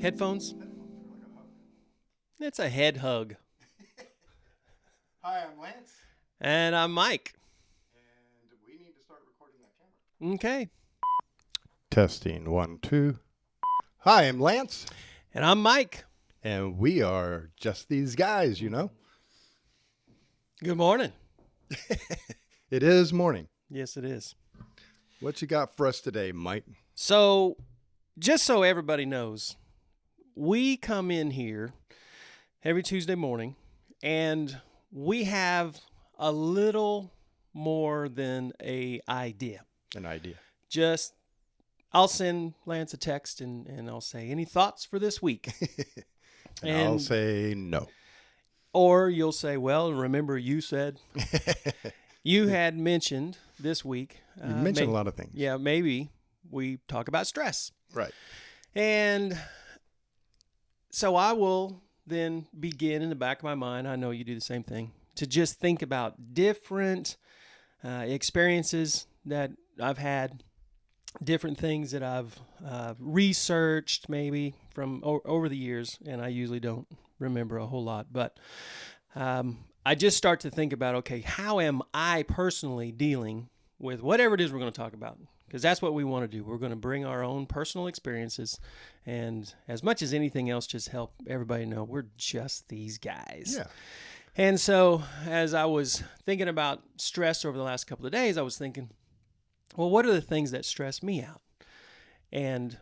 Headphones? It's a head hug. Hi, I'm Lance. And I'm Mike. And we need to start recording that camera. Okay. Testing 1, 2. Hi, I'm Lance. And I'm Mike. And we are just these guys, you know. Good morning. It is morning. Yes, it is. What you got for us today, Mike? So, just so everybody knows, we come in here every Tuesday morning and we have a little more than an idea. An idea. I'll send Lance a text and I'll say, any thoughts for this week? and I'll say no. Or you'll say, well, remember you said, you had mentioned this week. You mentioned a lot of things. Yeah, maybe we talk about stress. Right. And so I will then begin in the back of my mind, I know you do the same thing, to just think about different experiences that I've had, different things that I've researched maybe from over the years, and I usually don't remember a whole lot. But I just start to think about, okay, how am I personally dealing with whatever it is we're going to talk about? Because that's what we want to do. We're going to bring our own personal experiences, and as much as anything else, just help everybody know we're just these guys. Yeah. And so as I was thinking about stress over the last couple of days, I was thinking, well, what are the things that stress me out? And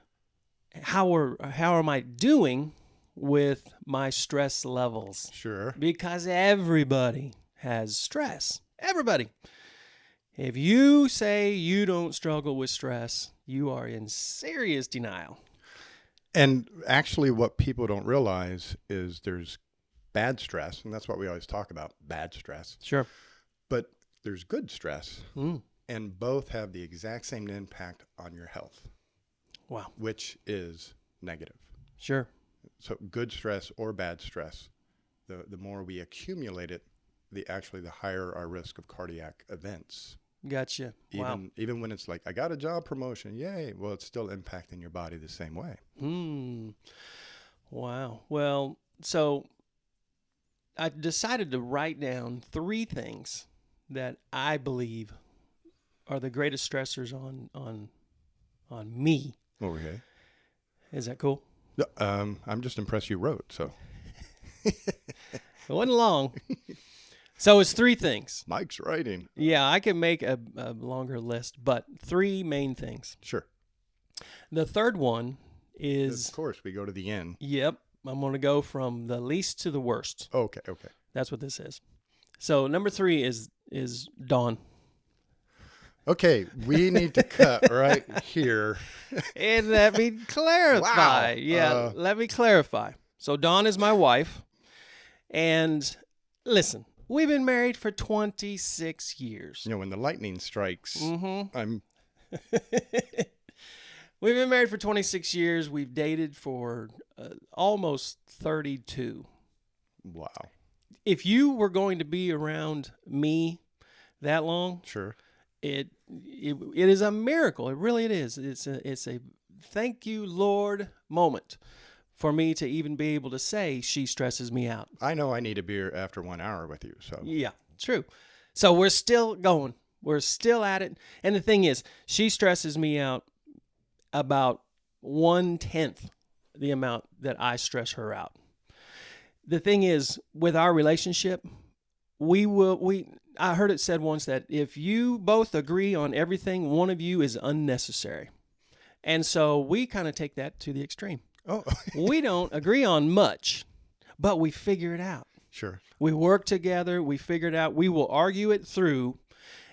how am I doing with my stress levels? Sure. Because everybody has stress. Everybody. If you say you don't struggle with stress, you are in serious denial. And actually what people don't realize is there's bad stress, and that's what we always talk about, bad stress. Sure. But there's good stress, and both have the exact same impact on your health. Wow. Which is negative. Sure. So good stress or bad stress, the more we accumulate it, the higher our risk of cardiac events. Gotcha. Wow. Even when it's like, I got a job promotion, yay. Well, it's still impacting your body the same way. Wow. Well, so I decided to write down 3 things that I believe are the greatest stressors on me. Okay. Is that cool? I'm just impressed you wrote, so. It wasn't long. So it's 3 things. Mike's writing. Yeah, I can make a longer list, but 3 main things. Sure. The third one is... Of course, we go to the end. Yep. I'm going to go from the least to the worst. Okay. That's what this is. So number 3 is Dawn. Okay, we need to cut right here. And let me clarify. Wow. Yeah, let me clarify. So Dawn is my wife. And listen, we've been married for 26 years. You know, when the lightning strikes, I'm... We've been married for 26 years. We've dated for almost 32. Wow. If you were going to be around me that long, Sure. It is a miracle. It is. It's a thank you, Lord moment for me to even be able to say she stresses me out. I know I need a beer after 1 hour with you, so. Yeah, true. So we're still going. We're still at it. And the thing is, she stresses me out about 1/10 the amount that I stress her out. The thing is, with our relationship, I heard it said once that if you both agree on everything, one of you is unnecessary. And so we kind of take that to the extreme. Oh. We don't agree on much, but we figure it out. Sure. We work together. We figure it out. We will argue it through.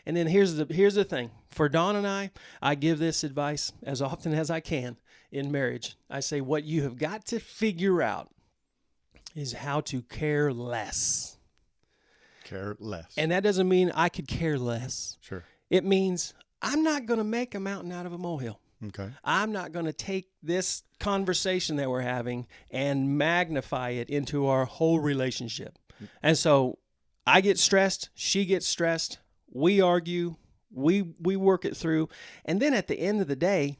And then here's the thing. For Dawn and I give this advice as often as I can in marriage. I say, what you have got to figure out is how to care less. Care less. And that doesn't mean I could care less. Sure. It means I'm not going to make a mountain out of a molehill. Okay. I'm not going to take this conversation that we're having and magnify it into our whole relationship. And so I get stressed. She gets stressed. We argue. We work it through. And then at the end of the day,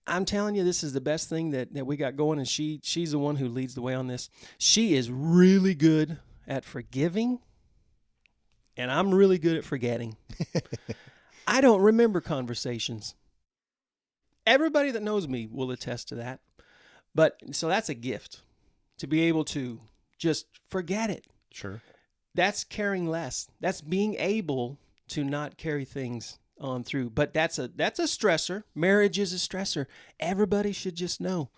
I'm telling you, this is the best thing that we got going, and she's the one who leads the way on this. She is really good at forgiving, and I'm really good at forgetting. I don't remember conversations. Everybody that knows me will attest to that. But so that's a gift, to be able to just forget it. Sure. That's caring less. That's being able to not carry things on through. But that's a stressor. Marriage is a stressor. Everybody should just know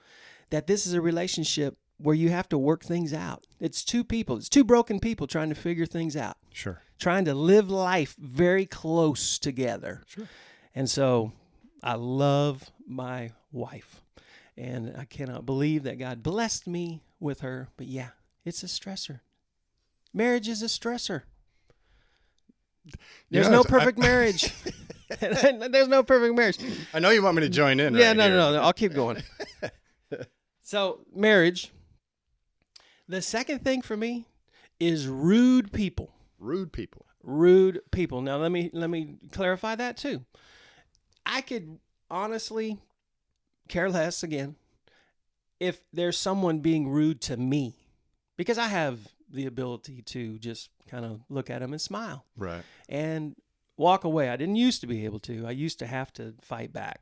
that this is a relationship where you have to work things out. It's two people. It's two broken people trying to figure things out. Sure. Trying to live life very close together. Sure. And so I love my wife. And I cannot believe that God blessed me with her. But yeah, it's a stressor. Marriage is a stressor. There's no perfect marriage. There's no perfect marriage. I know you want me to join in. Yeah, right no. I'll keep going. So, marriage. The second thing for me is rude people. Rude people. Rude people. Now, let me clarify that too. I could honestly care less again if there's someone being rude to me, because I have the ability to just kind of look at them and smile. Right. And walk away. I didn't used to be able to. I used to have to fight back.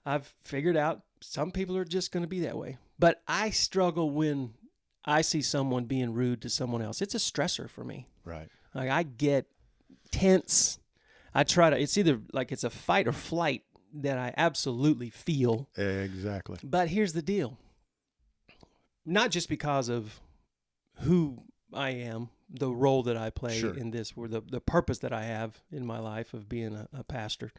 I've figured out some people are just going to be that way. But I struggle when I see someone being rude to someone else. It's a stressor for me. Right. Like, I get tense. I try to, it's either like it's a fight or flight that I absolutely feel. Exactly. But here's the deal. Not just because of who I am, the role that I play Sure. in this, or the purpose that I have in my life of being a pastor.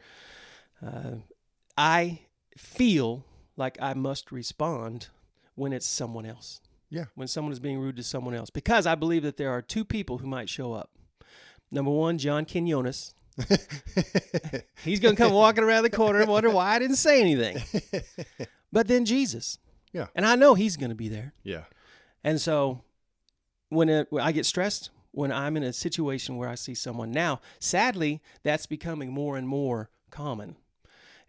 I feel like I must respond when it's someone else. Yeah. When someone is being rude to someone else. Because I believe that there are two people who might show up. Number one, John Quinones. He's going to come walking around the corner and wonder why I didn't say anything. But then Jesus. Yeah. And I know he's going to be there. Yeah. And so when I get stressed, when I'm in a situation where I see someone now, sadly, that's becoming more and more common.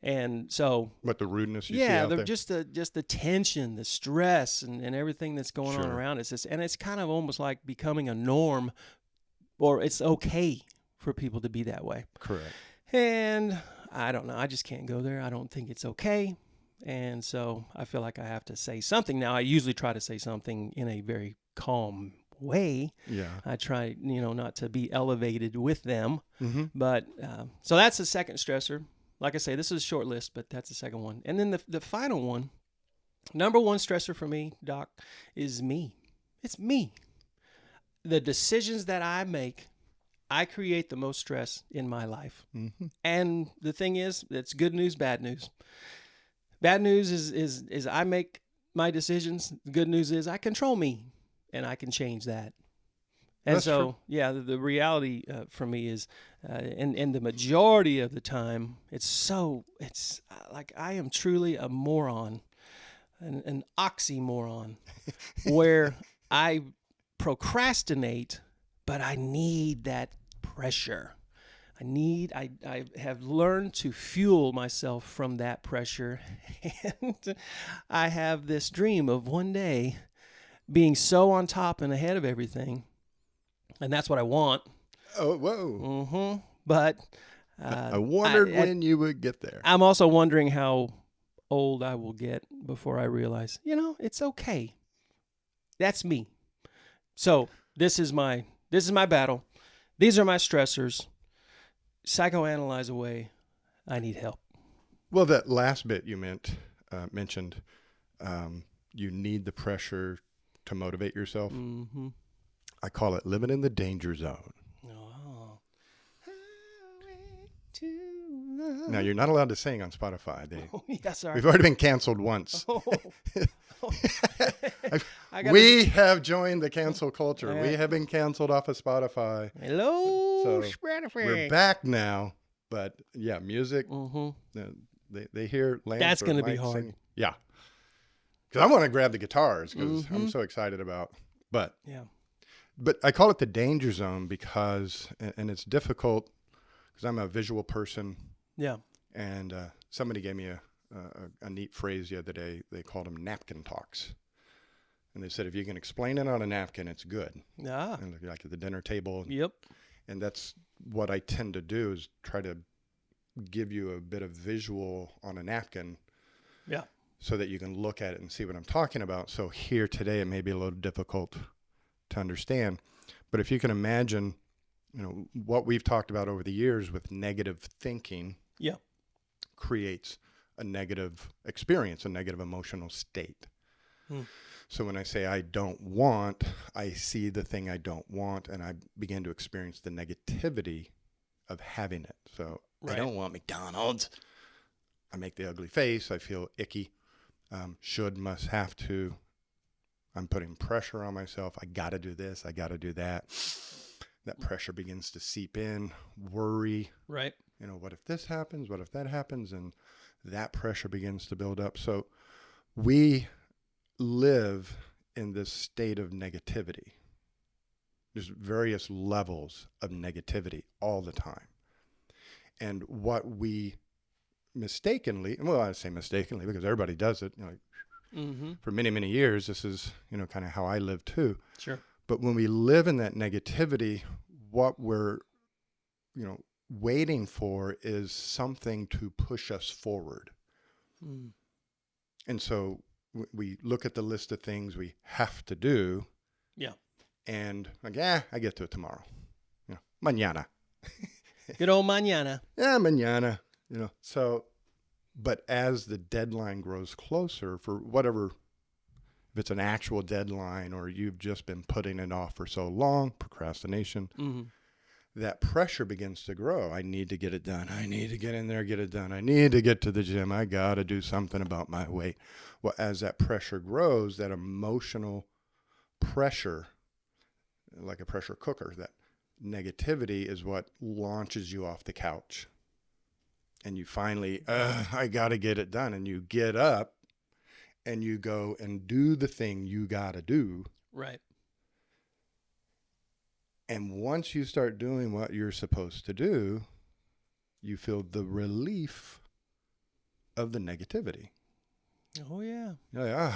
And so, But the rudeness you see out there. just the tension, the stress, and everything that's going on Sure. around us. And it's kind of almost like becoming a norm, or it's okay for people to be that way. Correct. And I don't know. I just can't go there. I don't think it's okay. And so I feel like I have to say something. Now, I usually try to say something in a very calm way. Yeah. I try, not to be elevated with them. Mm-hmm. But so that's the second stressor. Like I say, this is a short list, but that's the second one. And then the final one, number one stressor for me, Doc, is me. It's me. The decisions that I make, I create the most stress in my life. Mm-hmm. And the thing is, it's good news, bad news. Bad news is I make my decisions. Good news is I control me, and I can change that. And That's so, true. yeah, the reality for me is, and the majority of the time, it's like I am truly a moron, an oxymoron, where I procrastinate, but I need that pressure. I have learned to fuel myself from that pressure, and I have this dream of one day being so on top and ahead of everything. And that's what I want. Oh, whoa. Mm-hmm. But I wondered when you would get there. I'm also wondering how old I will get before I realize, it's okay. That's me. So this is my battle. These are my stressors. Psychoanalyze away. I need help. Well, that last bit you mentioned, you need the pressure to motivate yourself. Mm-hmm. I call it living in the danger zone. Oh. Now, you're not allowed to sing on Spotify. Oh, yeah, sorry. We've already been canceled once. Oh. We have joined the cancel culture. Yeah. We have been canceled off of Spotify. Hello, So, Spotify. We're back now. But, yeah, music, Mm-hmm. they hear Lance. That's or gonna be Mike hard. sing. Yeah. Because I want to grab the guitars because Mm-hmm. I'm so excited about. But Yeah. I call it the danger zone because, and it's difficult because I'm a visual person. Yeah. And somebody gave me a neat phrase the other day. They called them napkin talks. And they said, if you can explain it on a napkin, it's good. Ah, And like at the dinner table. yep. And that's what I tend to do, is try to give you a bit of visual on a napkin. Yeah. So that you can look at it and see what I'm talking about. So here today, it may be a little difficult to understand. But if you can imagine, what we've talked about over the years with negative thinking, Yeah. creates a negative experience, a negative emotional state. So when I say I don't want, I see the thing I don't want, and I begin to experience the negativity of having it. So I don't want McDonald's. I make the ugly face. I feel icky. Should, must, have to. I'm putting pressure on myself. I got to do this. I got to do that. That pressure begins to seep in. Worry. Right. What if this happens? What if that happens? And that pressure begins to build up. So we live in this state of negativity. There's various levels of negativity all the time. And what we mistakenly, well, I say mistakenly because everybody does it, for many, many years, this is, kind of how I live too. Sure. But when we live in that negativity, what we're, waiting for is something to push us forward. And so we look at the list of things we have to do. Yeah. And like, I get to it tomorrow. Mañana. Good old mañana. Yeah, mañana. So, but as the deadline grows closer for whatever, if it's an actual deadline or you've just been putting it off for so long, procrastination, that pressure begins to grow. I need to get it done. I need to get in there, get it done. I need to get to the gym. I got to do something about my weight. Well, as that pressure grows, that emotional pressure, like a pressure cooker, that negativity is what launches you off the couch. And you finally, I got to get it done. And you get up and you go and do the thing you got to do. Right. And once you start doing what you're supposed to do, you feel the relief of the negativity. Oh, yeah. You're like,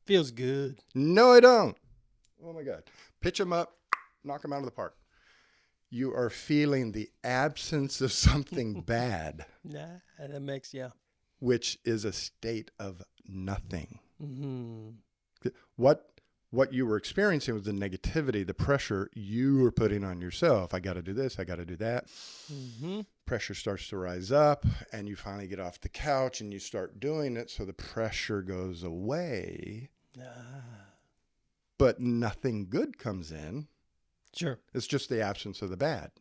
Feels good. No, I don't. Oh, my God. Pitch them up, knock them out of the park. You are feeling the absence of something bad. Nah, that makes, Which is a state of nothing. Mm-hmm. What you were experiencing was the negativity, the pressure you were putting on yourself. I got to do this. I got to do that. Mm-hmm. Pressure starts to rise up, and you finally get off the couch and you start doing it. So the pressure goes away, but nothing good comes in. Sure. It's just the absence of the bad.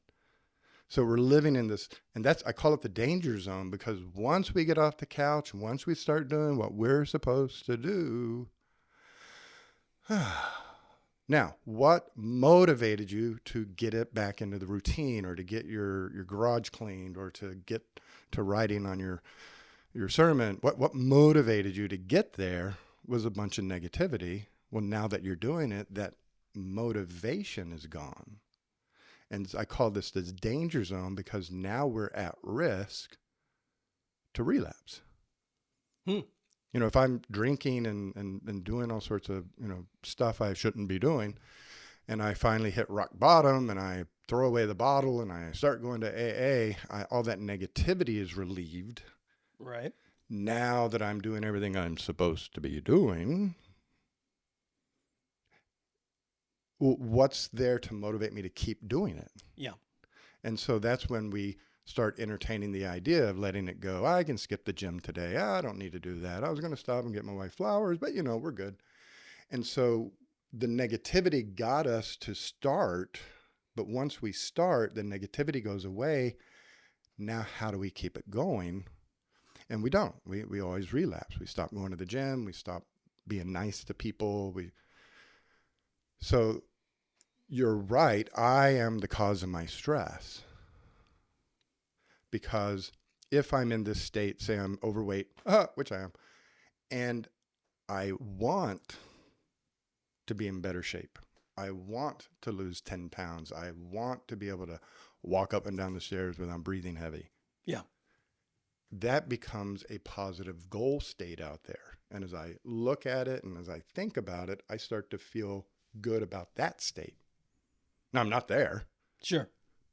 So we're living in this, and I call it the danger zone, because once we get off the couch, once we start doing what we're supposed to do, now, what motivated you to get it back into the routine, or to get your garage cleaned, or to get to writing on your sermon? What motivated you to get there was a bunch of negativity. Well, now that you're doing it, that motivation is gone. And I call this danger zone, because now we're at risk to relapse. If I'm drinking and doing all sorts of, stuff I shouldn't be doing, and I finally hit rock bottom and I throw away the bottle and I start going to AA, all that negativity is relieved. Right. Now that I'm doing everything I'm supposed to be doing, what's there to motivate me to keep doing it? Yeah. And so that's when we start entertaining the idea of letting it go. I can skip the gym today. I don't need to do that. I was going to stop and get my wife flowers, but we're good. And so the negativity got us to start, but once we start, the negativity goes away. Now, how do we keep it going? And we don't. We always relapse. We stop going to the gym. We stop being nice to people. So you're right. I am the cause of my stress. Because if I'm in this state, say I'm overweight, which I am, and I want to be in better shape, I want to lose 10 pounds, I want to be able to walk up and down the stairs without breathing heavy. Yeah. that becomes a positive goal state out there. And as I look at it and as I think about it, I start to feel good about that state. Now, I'm not there, Sure.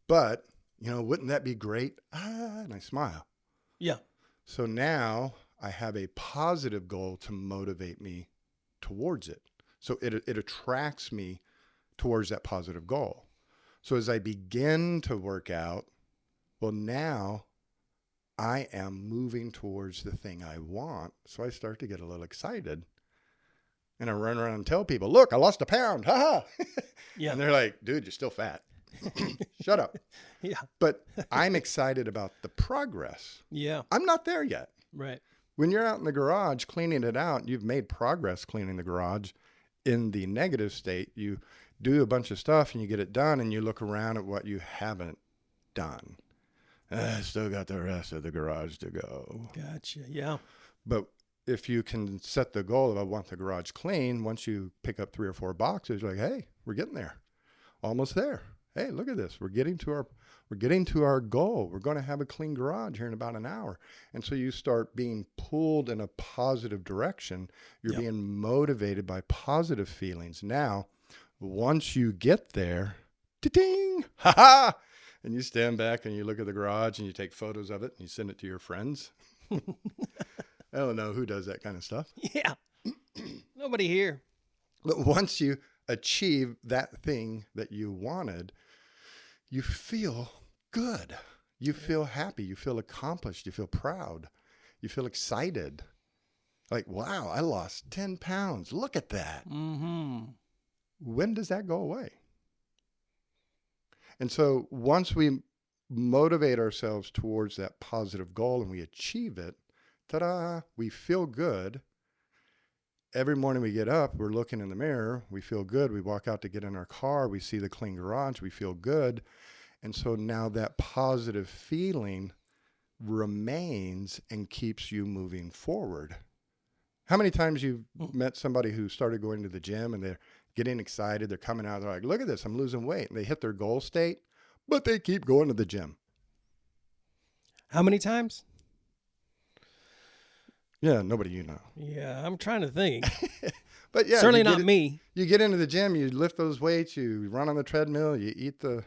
but, wouldn't that be great? And I smile. Yeah. So now I have a positive goal to motivate me towards it. So it attracts me towards that positive goal. So as I begin to work out, well, now I am moving towards the thing I want. So I start to get a little excited. And I run around and tell people, look, I lost a pound. Ha ha. Yeah. And they're like, dude, you're still fat. Shut up. Yeah. But I'm excited about the progress. Yeah. I'm not there yet. Right. When you're out in the garage cleaning it out, you've made progress cleaning the garage. In the negative state, you do a bunch of stuff and you get it done and you look around at what you haven't done. I still got the rest of the garage to go. Gotcha. Yeah. But if you can set the goal of I want the garage clean, once you pick up 3 or 4 boxes, you're like, hey, we're getting there. Almost there. Hey, look at this. We're getting to our goal. We're going to have a clean garage here in about an hour. And so you start being pulled in a positive direction. You're being motivated by positive feelings. Now, once you get there, ding, ha ha, and you stand back and you look at the garage and you take photos of it and you send it to your friends. I don't know who does that kind of stuff. Yeah. Nobody here. But once you achieve that thing that you wanted, you feel good. You feel happy. You feel accomplished. You feel proud. You feel excited. Like, wow, I lost 10 pounds. Look at that. Mm-hmm. When does that go away? And so once we motivate ourselves towards that positive goal and we achieve it, ta-da, we feel good. Every morning we get up, we're looking in the mirror, we feel good. We walk out to get in our car, we see the clean garage, we feel good. And so now that positive feeling remains and keeps you moving forward. How many times you've met somebody who started going to the gym and they're getting excited, they're coming out, they're like, look at this, I'm losing weight. And they hit their goal state, but they keep going to the gym. How many times? Yeah, nobody you know. Yeah, I'm trying to think. But yeah, certainly not me. You get into the gym, you lift those weights, you run on the treadmill, you eat the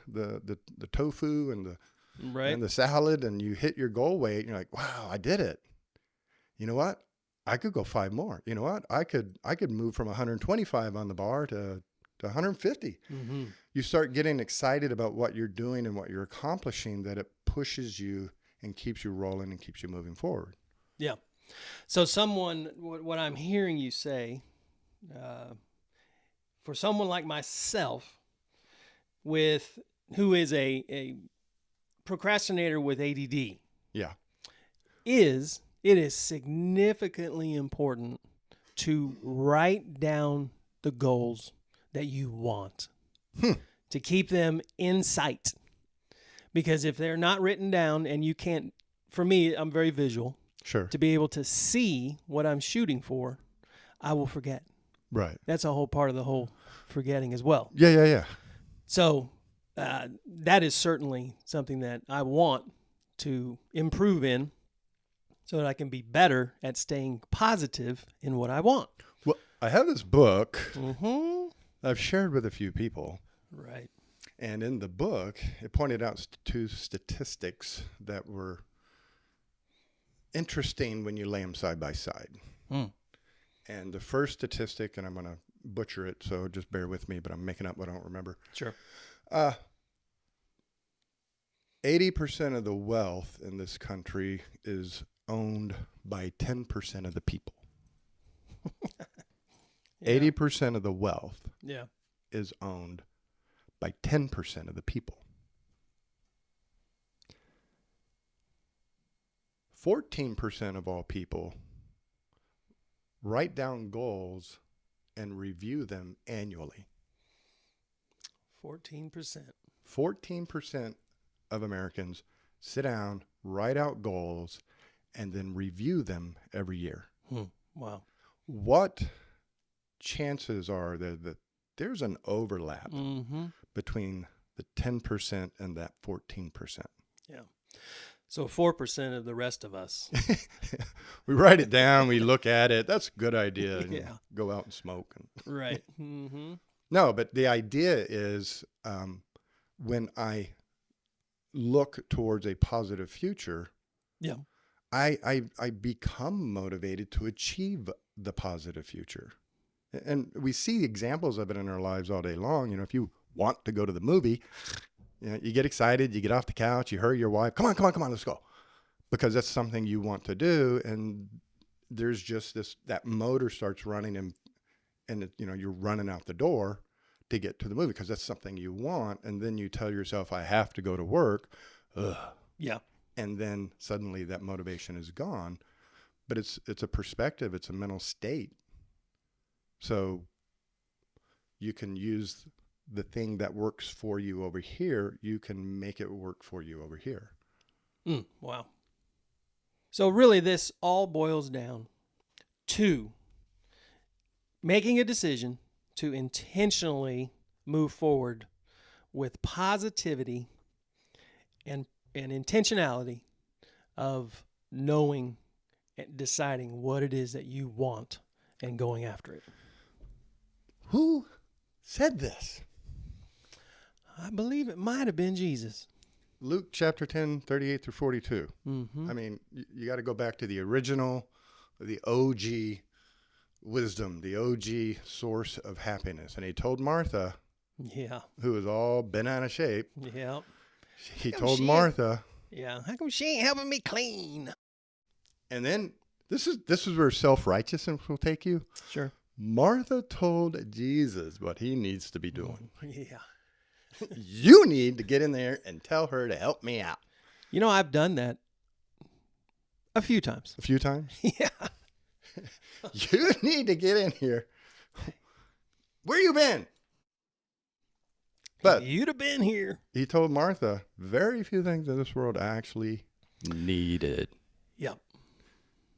tofu and the salad, and you hit your goal weight. And you're like, wow, I did it. You know what? I could go 5 more. You know what? I could move from 125 on the bar to 150. Mm-hmm. You start getting excited about what you're doing and what you're accomplishing, that it pushes you and keeps you rolling and keeps you moving forward. Yeah. So what I'm hearing you say, for someone like myself, who is a procrastinator with ADD, yeah, it is significantly important to write down the goals that you want, to keep them in sight. Because if they're not written down and you can't, for me, I'm very visual. Sure. To be able to see what I'm shooting for, I will forget. Right. That's a whole part of the whole forgetting as well. Yeah. So that is certainly something that I want to improve in so that I can be better at staying positive in what I want. Well, I have this book I've shared with a few people. Right. And in the book, it pointed out 2 statistics that were interesting when you lay them side by side. And the first statistic, and I'm going to butcher it, so just bear with me, but I'm making up what I don't remember. Sure. 80% of the wealth in this country is owned by 10% of the people. 80% of the wealth is owned by 10% of the people. 14% of all people write down goals and review them annually. 14%. 14% of Americans sit down, write out goals, and then review them every year. Wow. What chances are there that there's an overlap between the 10% and that 14%? Yeah. So 4% of the rest of us. We write it down, we look at it. That's a good idea. And Yeah. go out and smoke. Right. Mm-hmm. No, but the idea is when I look towards a positive future, Yeah. I become motivated to achieve the positive future. And we see examples of it in our lives all day long. You know, if you want to go to the movie, you know, you get excited, you get off the couch, you hurry your wife, come on, let's go. Because that's something you want to do. And there's just that motor starts running and it, you know, you're running out the door to get to the movie because that's something you want. And then you tell yourself, I have to go to work. Ugh. Yeah. And then suddenly that motivation is gone. But it's a perspective, it's a mental state. So you can use the thing that works for you over here, you can make it work for you over here. Wow. So really this all boils down to making a decision to intentionally move forward with positivity and intentionality of knowing and deciding what it is that you want and going after it. Who said this? I believe it might have been Jesus. Luke chapter 10, 38 through 42. Mm-hmm. I mean, you got to go back to the original, the OG wisdom, the OG source of happiness. And he told Martha, Yeah. who was all bent out of shape, Yeah. he told Martha, Yeah. How come she ain't helping me clean? and then this is where self-righteousness will take you. Sure. Martha told Jesus what he needs to be doing. Yeah. You need to get in there and tell her to help me out. You know, I've done that a few times. A few times. Yeah. You need to get in here. Where you been? But You'd have been here. he told Martha very few things in this world actually needed. Yep.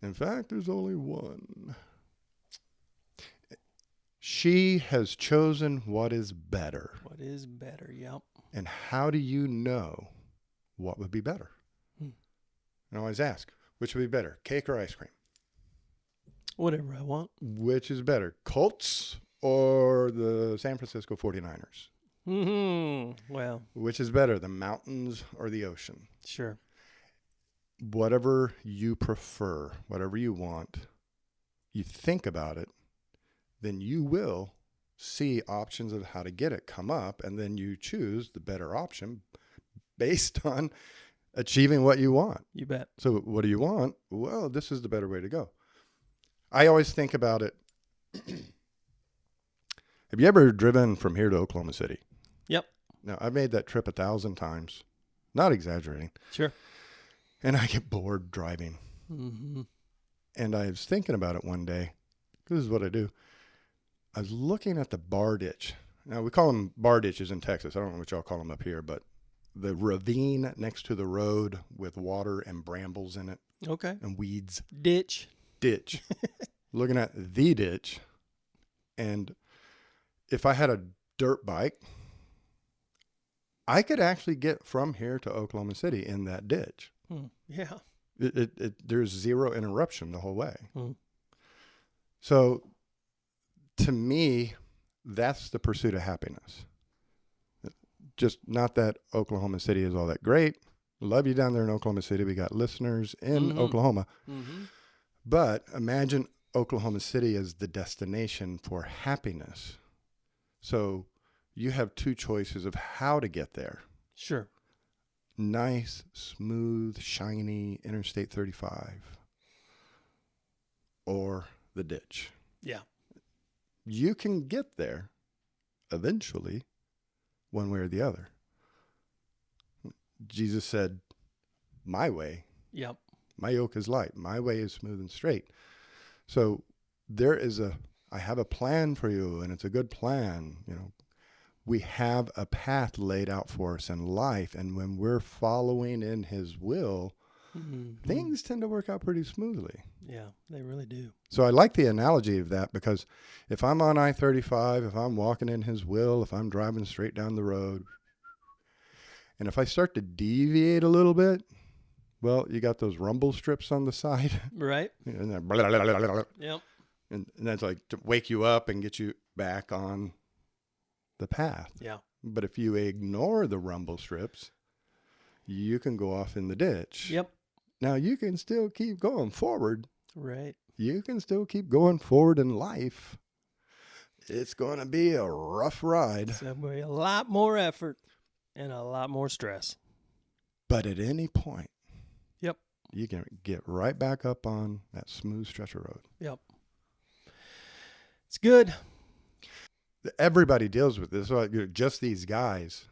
In fact, there's only one. She has chosen what is better. What is better? Yep. And how do you know what would be better? I always ask, which would be better, cake or ice cream? Whatever I want. Which is better, Colts or the San Francisco 49ers? Mm-hmm. Well, Which is better, the mountains or the ocean? sure. Whatever you prefer, whatever you want, you think about it, then you will see options of how to get it come up, and then you choose the better option based on achieving what you want. You bet. So what do you want? Well, this is the better way to go. I always think about it. Have you ever driven from here to Oklahoma City? Yep. Now, I've made that trip 1,000 times, not exaggerating, Sure. and I get bored driving. Mm-hmm. And I was thinking about it one day. This is what I do. I was looking at the bar ditch. Now, we call them bar ditches in Texas. I don't know what y'all call them up here, but the ravine next to the road with water and brambles in it Okay. and weeds. Ditch. Ditch. Looking at the ditch. And if I had a dirt bike, I could actually get from here to Oklahoma City in that ditch. Yeah. There's zero interruption the whole way. Hmm. So to me, that's the pursuit of happiness. Just not that Oklahoma City is all that great. Love you down there in Oklahoma City. We got listeners in Oklahoma. Mm-hmm. But imagine Oklahoma City as the destination for happiness. So you have two choices of how to get there. Sure. Nice, smooth, shiny Interstate 35 or the ditch. Yeah. You can get there eventually one way or the other. Jesus said, my way, Yep. my yoke is light. My way is smooth and straight. So I have a plan for you, and it's a good plan. You know, we have a path laid out for us in life. And when we're following in his will, things tend to work out pretty smoothly. Yeah, they really do. So I like the analogy of that, because if I'm on I-35, if I'm walking in his will, if I'm driving straight down the road, and if I start to deviate a little bit, Well, you got those rumble strips on the side. Right. And then blah, blah, blah, blah, blah. Yep. And that's like to wake you up and get you back on the path. Yeah. But if you ignore the rumble strips, you can go off in the ditch. Yep. Now, you can still keep going forward. Right. You can still keep going forward in life. It's going to be a rough ride. So it'll be a lot more effort and a lot more stress. But at any point, Yep. you can get right back up on that smooth stretch of road. Yep. It's good. Everybody deals with this. So, just these guys.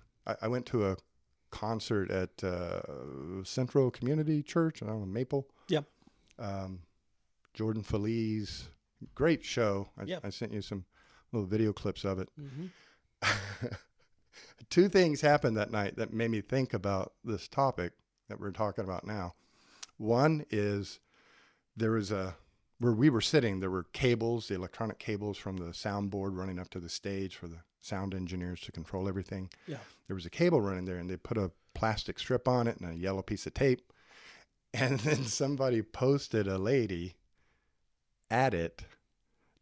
I went to a concert at Central Community Church, I don't know, Maple. Yep. Jordan Feliz, great show. Yep. I sent you some little video clips of it. Mm-hmm. Two things happened that night that made me think about this topic that we're talking about now. One is there was where we were sitting, there were cables, the electronic cables from the soundboard running up to the stage for the sound engineers to control everything. Yeah. There was a cable running there, and they put a plastic strip on it and a yellow piece of tape. And then somebody posted a lady at it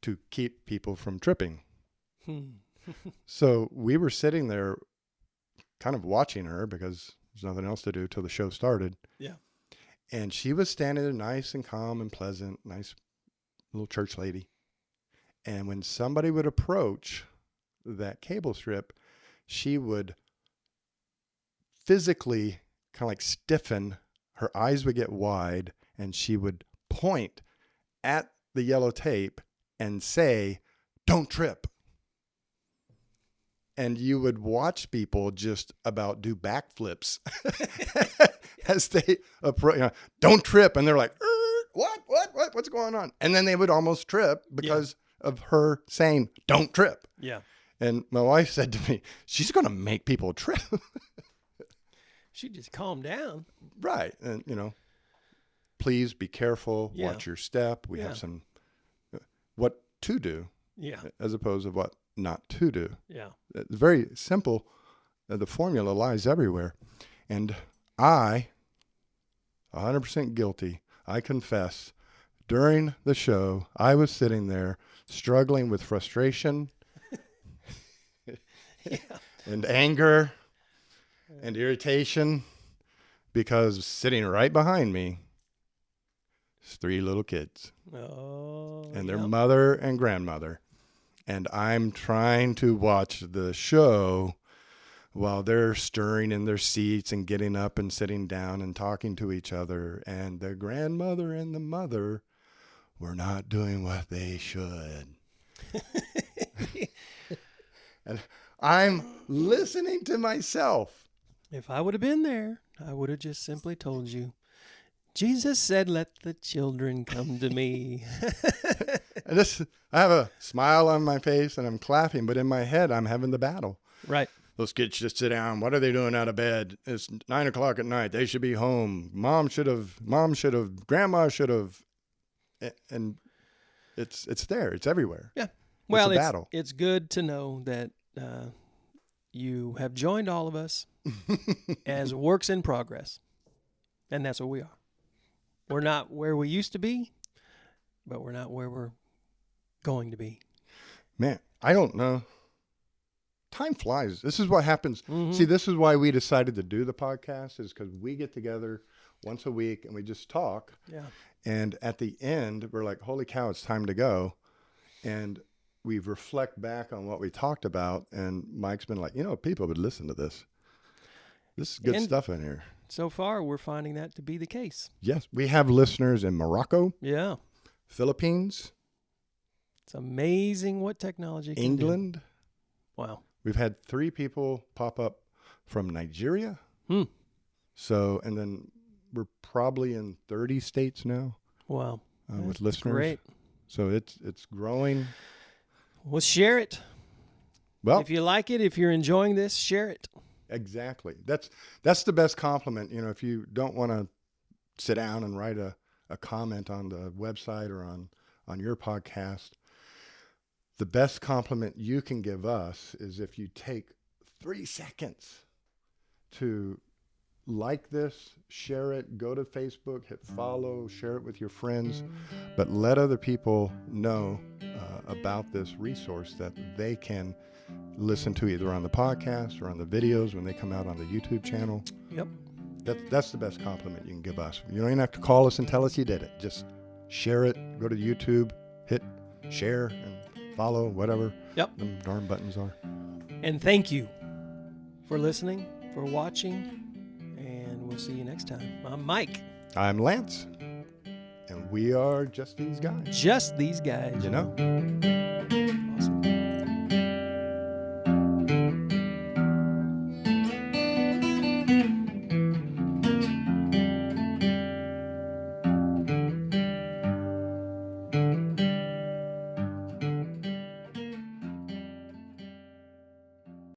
to keep people from tripping. So we were sitting there kind of watching her because there's nothing else to do till the show started. Yeah. And she was standing there nice and calm and pleasant, nice little church lady. And when somebody would approach that cable strip, she would physically kind of like stiffen, her eyes would get wide, and she would point at the yellow tape and say, "Don't trip." And you would watch people just about do backflips as they approach. Don't trip. And they're like, what's going on? And then they would almost trip because of her saying, "Don't trip." Yeah. And my wife said to me, she's going to make people trip. She just calmed down. Right. And, please be careful. Yeah. Watch your step. We have some what to do Yeah. as opposed to what not to do. Yeah. It's very simple. The formula lies everywhere. And I, 100% guilty, I confess, during the show, I was sitting there struggling with frustration and anger and irritation because sitting right behind me is 3 little kids and their mother and grandmother. And I'm trying to watch the show while they're stirring in their seats and getting up and sitting down and talking to each other. And the grandmother and the mother were not doing what they should. And I'm listening to myself. If I would have been there, I would have just simply told you, Jesus said, "Let the children come to me." And I have a smile on my face and I'm clapping, but in my head, I'm having the battle. Right. Those kids just sit down. What are they doing out of bed? It's 9 o'clock at night. They should be home. Mom should have, grandma should have. And it's there. It's everywhere. Yeah. Well, it's a battle. It's good to know that you have joined all of us as works in progress. And that's what we are. We're not where we used to be, but we're not where we're going to be. Man, I don't know. Time flies. This is what happens. Mm-hmm. See, this is why we decided to do the podcast, is because we get together once a week and we just talk. Yeah. And at the end, we're like, holy cow, it's time to go. And we reflect back on what we talked about. And Mike's been like, people would listen to this. This is good stuff in here. So far, we're finding that to be the case. Yes. We have listeners in Morocco. Yeah. Philippines. It's amazing what technology can do. England. Wow. We've had 3 people pop up from Nigeria. So, and then we're probably in 30 states now. Wow. With listeners. Great. So it's growing. Well, share it. Well, if you like it, if you're enjoying this, share it. Exactly. That's the best compliment. If you don't want to sit down and write a comment on the website or on your podcast, the best compliment you can give us is if you take 3 seconds to like this, share it, go to Facebook, hit follow, share it with your friends, but let other people know about this resource that they can listen to either on the podcast or on the videos when they come out on the YouTube channel. Yep. That's the best compliment you can give us. You don't even have to call us and tell us you did it. Just share it, go to YouTube, hit share and follow, whatever them darn buttons are. And thank you for listening, for watching, and we'll see you next time. I'm Mike. I'm Lance, and we are just these guys. Just these guys. You know?